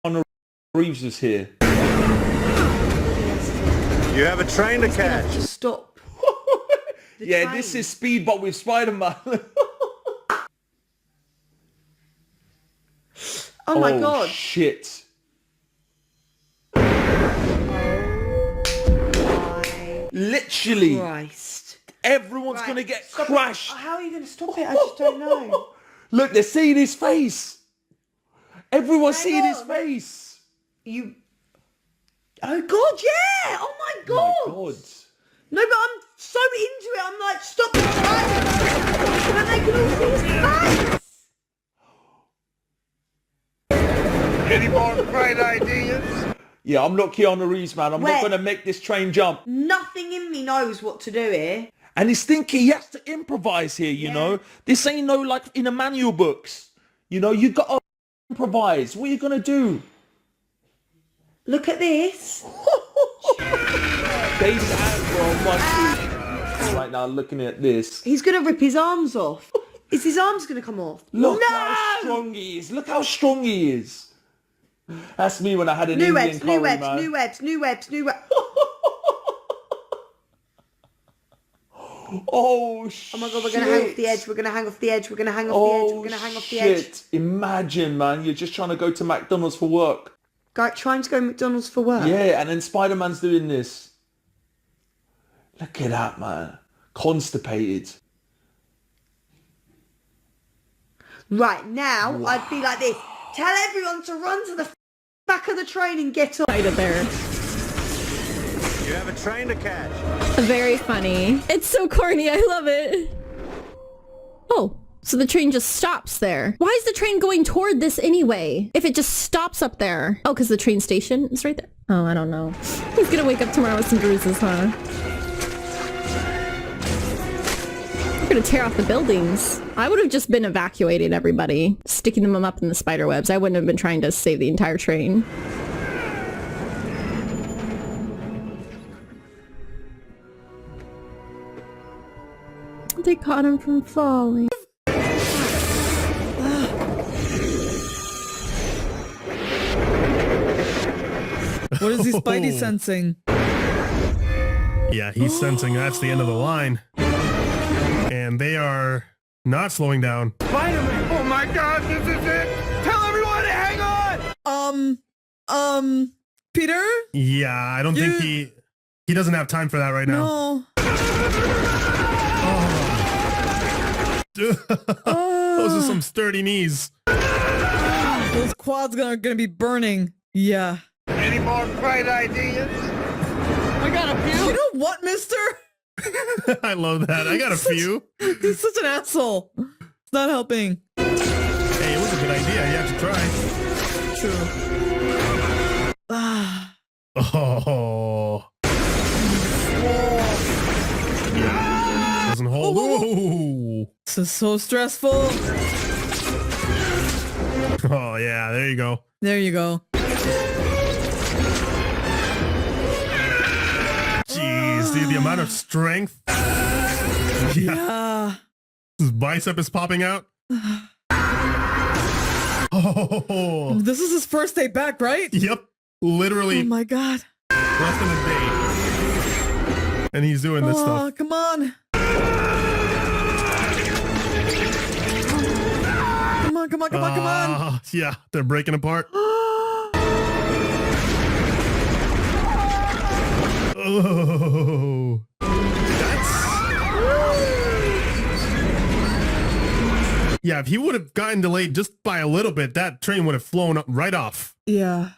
Keanu Reeves was here. You have a train to catch. To stop. Yeah, train. this is Speed, but with Spider-Man. Oh my god. Shit. Literally. Christ. Everyone's gonna get crushed. How are you gonna stop it? I just don't know. Look, they're seeing his face. Everyone's seeing his on. face. You. Oh god, yeah! Oh my god! Oh my god. No, but I'm so into it. I'm like, stop the train! But they can all see his face. Any more great ideas? Yeah, I'm not Keanu Reeves, man. I'm not gonna make this train jump. Nothing in me knows what to do here. And he's thinking he has to improvise here, you know? This ain't no like in the manual books. You know, you gotta improvise. What are you gonna do? Look at this. David Attenborough must be right now looking at this. He's gonna rip his arms off. Is his arms gonna come off? Look No! how strong he is. Look how strong he is. That's me when I had an New Indian webs, curry, new webs, man. new webs, new webs, new webs. Oh shit. Oh my god, we're gonna hang off the edge, we're gonna hang off the edge, we're gonna hang off the edge, we're gonna hang off the edge. Imagine, man, you're just trying to go to McDonald's for work. Trying to go to McDonald's for work. Yeah, and then Spider-Man's doing this. Look at that, man. Constipated. Right, now I'd be like this. Tell everyone to run to the back of the train and get on. Right there. You have a train to catch. Very funny. It's so corny. I love it. Oh, so the train just stops there. Why is the train going toward this anyway? If it just stops up there. Oh, because the train station is right there. Oh, I don't know. He's gonna wake up tomorrow with some bruises, huh? We're gonna tear off the buildings. I would have just been evacuating everybody, sticking them up in the spider webs. I wouldn't have been trying to save the entire train. They caught him from falling. What is he Spidey sensing? Yeah, he's sensing that's the end of the line. And they are not slowing down. Spider-Man! Oh my god, this is it! Tell everyone to hang on! Peter? Yeah, I don't think he doesn't have time for that right now. No. Those are some sturdy knees. Those quads are gonna be burning. Yeah. Any more great ideas? I got a few. You know what, mister? I love that. I got a few. He's such an asshole. It's not helping. Hey, it was a good idea. You have to try. True. Oh. Doesn't hold. Ooh. This is so stressful. Oh, yeah. There you go. There you go. Jeez, dude, the amount of strength. Yeah. His bicep is popping out. Oh. This is his first day back, right? Yep. Literally Oh my god. less than a day. And he's doing this stuff. Come on. Come on. Yeah, they're breaking apart. Oh. Yeah, if he would have gotten delayed just by a little bit, that train would have flown right off. Yeah.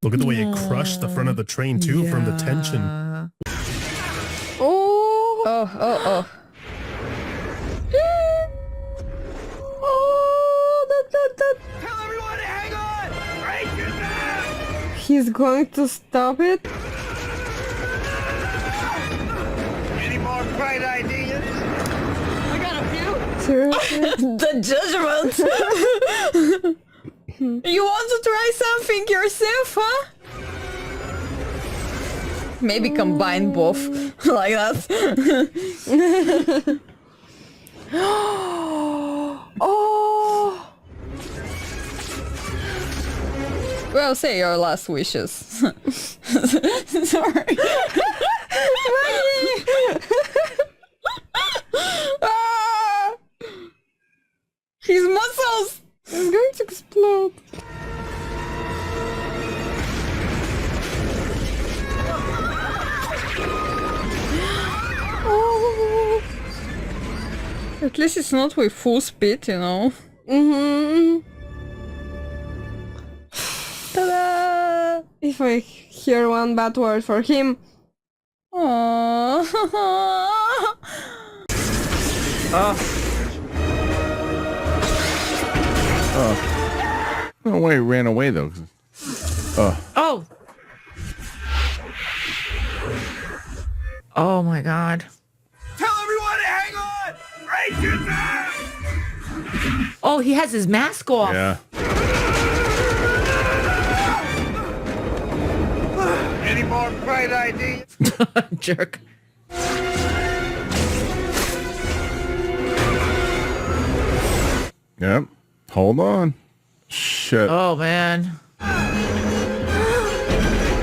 Look at the way it crushed the front of the train too from the tension. Oh. Oh. Tell everyone to hang on! Break it down! He's going to stop it? Any more great ideas? I got a few. Seriously? The judgment. You want to try something yourself, huh? Maybe combine both. Like that. Oh. Well, say your last wishes. Sorry. Ah! His muscles! It's going to explode. Oh. At least it's not with full speed, you know. Mm-hmm. Ta-da! If I hear one bad word for him. Aww. No way he ran away though. Oh. Oh my god. Tell everyone to hang on! Raise your mask! Oh, he has his mask off. Yeah. Any more bright ideas? Jerk. Yep. Hold on. Shit. Oh man. Oh,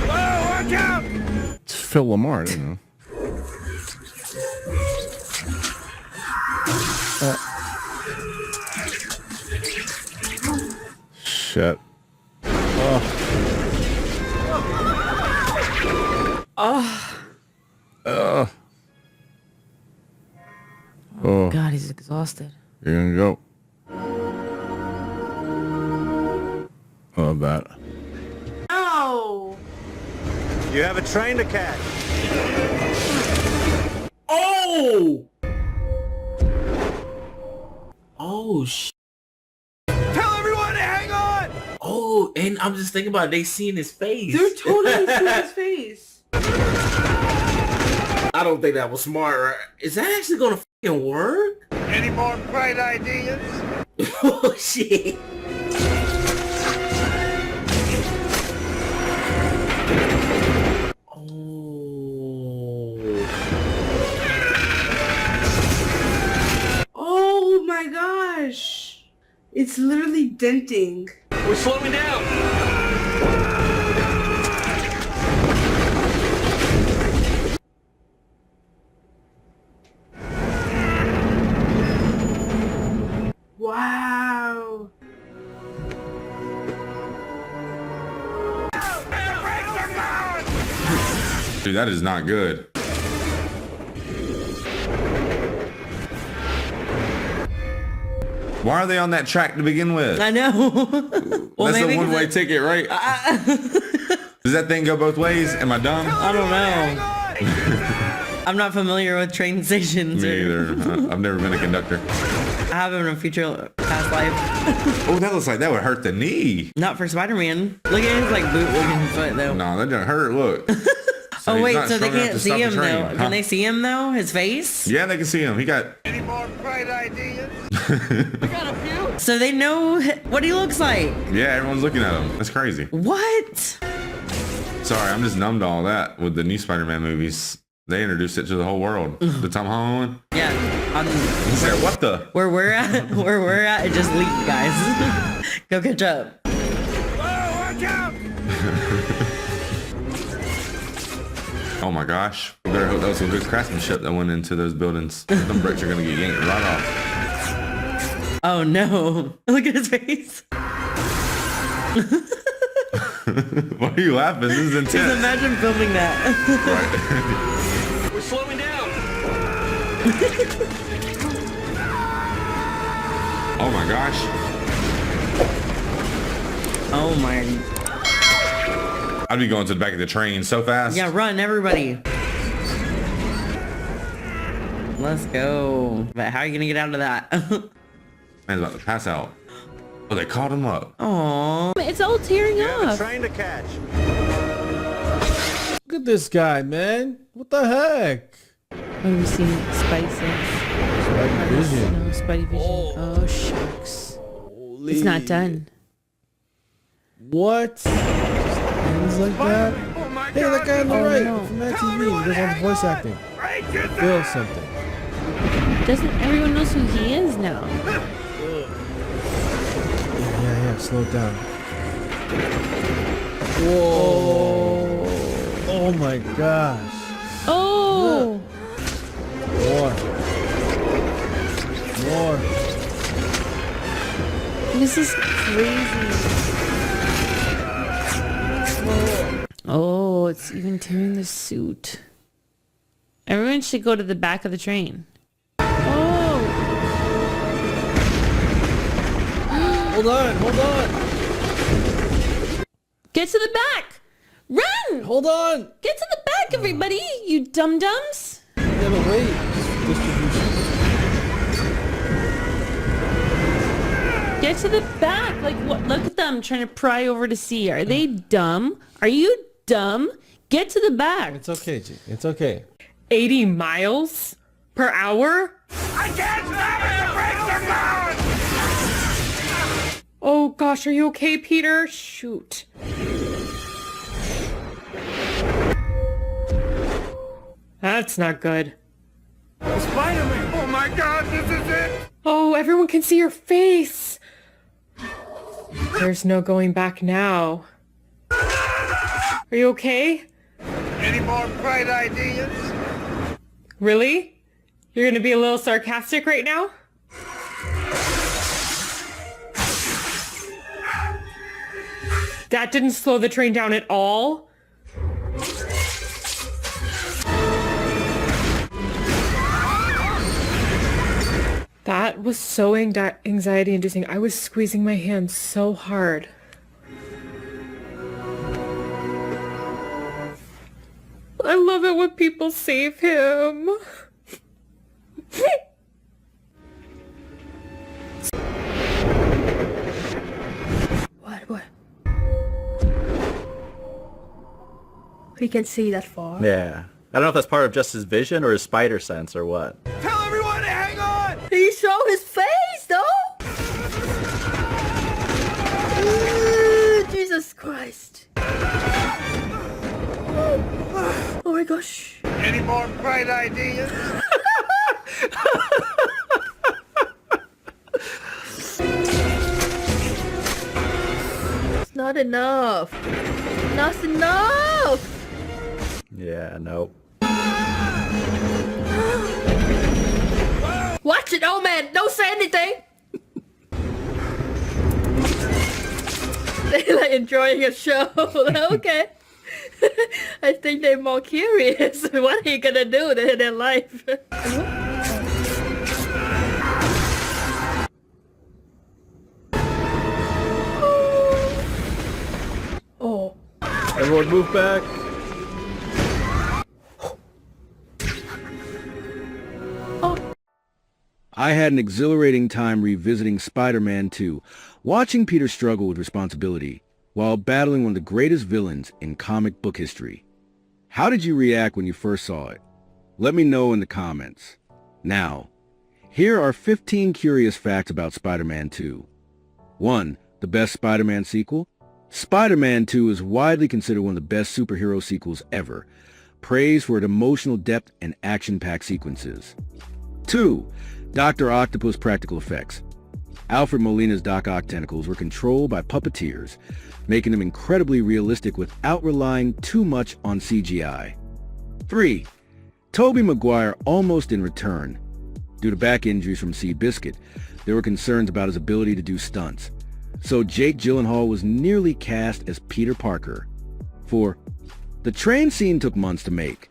watch out! It's Phil Lamar, you know. Shit. Oh, God, he's exhausted. you're gonna go. Love that. No. You have a train to catch. Oh! Oh, Tell everyone to hang on! Oh, and I'm just thinking about it, they seeing his face. They're totally seeing his face. I don't think that was smart, right? Is that actually gonna fucking work? Any more bright ideas? Oh, shit. Oh my gosh. It's literally denting. We're slowing down. Wow. Dude, that is not good. Why are they on that track to begin with? I know. Well, That's a maybe one-way ticket, right? Does that thing go both ways? Am I dumb? I don't know. I'm not familiar with train stations. Me either. I've never been a conductor. I have in a future past life. Oh, that looks like that would hurt the knee. Not for Spider-Man. Look at his like boot looking foot though. No, that doesn't hurt. Look. So Oh he's wait, not so they strong enough can't to see stop the him train, though? huh? Can they see him though? His face? Yeah, they can see him. He got. Any more bright ideas? So they know what he looks like. Yeah, everyone's looking at him. That's crazy. What? Sorry, I'm just numb to all that with the new Spider-Man movies. They introduced it to the whole world. The Tom Holland one. Yeah. He said, "What the?" Where we're at, it just leaked, guys. Go catch up. Oh, watch out! Oh my gosh. We better hope that was some good craftsmanship that went into those buildings. Them bricks are gonna get yanked right off. Oh no. Look at his face. Why are you laughing? This is Just intense. imagine filming that. Right. We're slowing down. Oh my gosh. Oh my. I'd be going to the back of the train so fast. Yeah, run, everybody. Let's go. But how are you gonna get out of that? Man's about to pass out. Oh, they called him up. Aww. It's all tearing You have a off. train to catch. Look at this guy, man. What the heck? What do we see? Spidey sense. Spidey vision. No, Spidey vision. Oh, shucks. Holy. It's not done. What? Just ends like that? Oh my Hey, that guy on the right no. from Mad TV. He does all the voice acting. Feel something. Doesn't everyone knows who he is now? Yeah. Slow down. Whoa. Oh my gosh. Oh! More. This is crazy. Oh, it's even tearing the suit. Everyone should go to the back of the train. Oh! Hold on. Get to the back! Run! Hold on. Get to the back, everybody! You dum-dums! Yeah, but wait. Distribution. Get to the back! Like, what? Look at them trying to pry over to see. Are they dumb? Are you dumb? Get to the back! It's okay, G. It's okay. 80 miles per hour? I can't stop it! The brakes are gone! Oh gosh, are you okay, Peter? Shoot. That's not good. Spider-Man! Oh my god, this is it! Oh, everyone can see your face. There's no going back now. Are you okay? Any more bright ideas? Really? You're gonna be a little sarcastic right now? That didn't slow the train down at all? That was so anxiety-inducing. I was squeezing my hands so hard. I love it when people save him. What? We can see that far. Yeah. I don't know if that's part of just his vision or his spider sense or what. Tell everyone to hang on! He showed his face, though. Jesus Christ. Oh my gosh. Any more bright ideas? It's not enough. Not enough. Yeah, nope. Watch it, old man. Don't say anything. They're like enjoying a show. Okay. I think they're more curious. What are you gonna do in their life? Oh. Everyone move back. I had an exhilarating time revisiting Spider-Man 2, watching Peter struggle with responsibility while battling one of the greatest villains in comic book history. How did you react when you first saw it? Let me know in the comments. Now, here are 15 curious facts about Spider-Man 2. 1. The best Spider-Man sequel? Spider-Man 2 is widely considered one of the best superhero sequels ever, praised for its emotional depth and action-packed sequences. 2. Dr. Octopus practical effects. Alfred Molina's Doc Ock tentacles were controlled by puppeteers, making them incredibly realistic without relying too much on CGI. 3. Tobey Maguire almost in return. Due to back injuries from Seabiscuit, there were concerns about his ability to do stunts, so Jake Gyllenhaal was nearly cast as Peter Parker. 4. The train scene took months to make.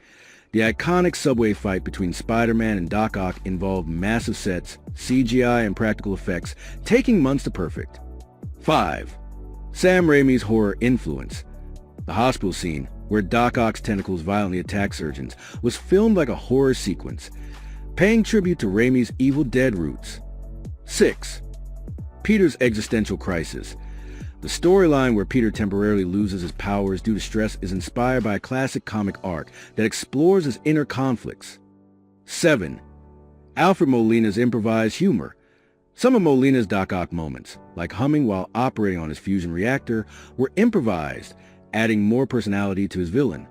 The iconic subway fight between Spider-Man and Doc Ock involved massive sets, CGI, and practical effects, taking months to perfect. 5. Sam Raimi's horror influence. The hospital scene, where Doc Ock's tentacles violently attack surgeons, was filmed like a horror sequence, paying tribute to Raimi's Evil Dead roots. 6. Peter's existential crisis. The storyline where Peter temporarily loses his powers due to stress is inspired by a classic comic arc that explores his inner conflicts. 7. Alfred Molina's improvised humor. Some of Molina's Doc Ock moments, like humming while operating on his fusion reactor, were improvised, adding more personality to his villain.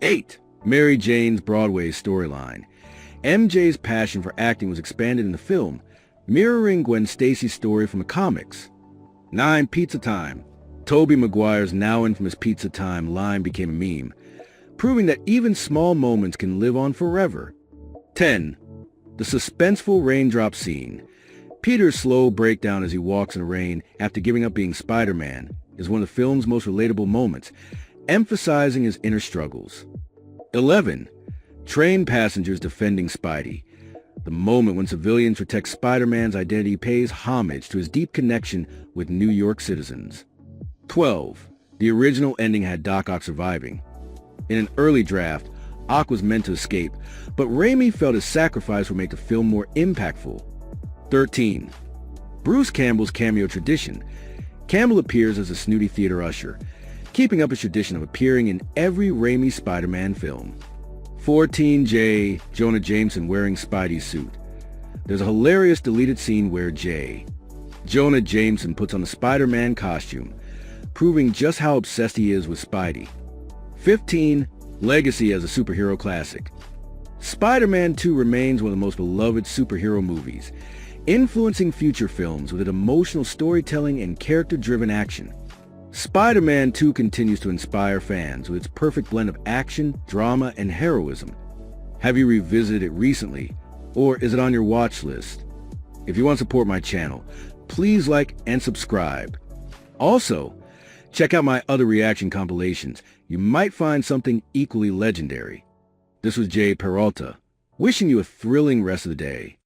8. Mary Jane's Broadway storyline. MJ's passion for acting was expanded in the film, mirroring Gwen Stacy's story from the comics. 9. Pizza Time. Tobey Maguire's now infamous Pizza Time line became a meme, proving that even small moments can live on forever. 10. The suspenseful raindrop scene. Peter's slow breakdown as he walks in the rain after giving up being Spider-Man is one of the film's most relatable moments, emphasizing his inner struggles. 11. Train passengers defending Spidey. The moment when civilians protect Spider-Man's identity pays homage to his deep connection with New York citizens. 12. The original ending had Doc Ock surviving. In an early draft, Ock was meant to escape, but Raimi felt his sacrifice would make the film more impactful. 13. Bruce Campbell's cameo tradition. Campbell appears as a snooty theater usher, keeping up his tradition of appearing in every Raimi Spider-Man film. 14J. Jonah Jameson wearing Spidey's suit. There's a hilarious deleted scene where Jonah Jameson puts on the Spider-Man costume, proving just how obsessed he is with Spidey. 15. Legacy as a superhero classic. Spider-Man 2 remains one of the most beloved superhero movies, influencing future films with its emotional storytelling and character-driven action. Spider-Man 2 continues to inspire fans with its perfect blend of action, drama, and heroism. Have you revisited it recently, or is it on your watch list? If you want to support my channel, please like and subscribe. Also, check out my other reaction compilations. You might find something equally legendary. This was Jay Peralta, wishing you a thrilling rest of the day.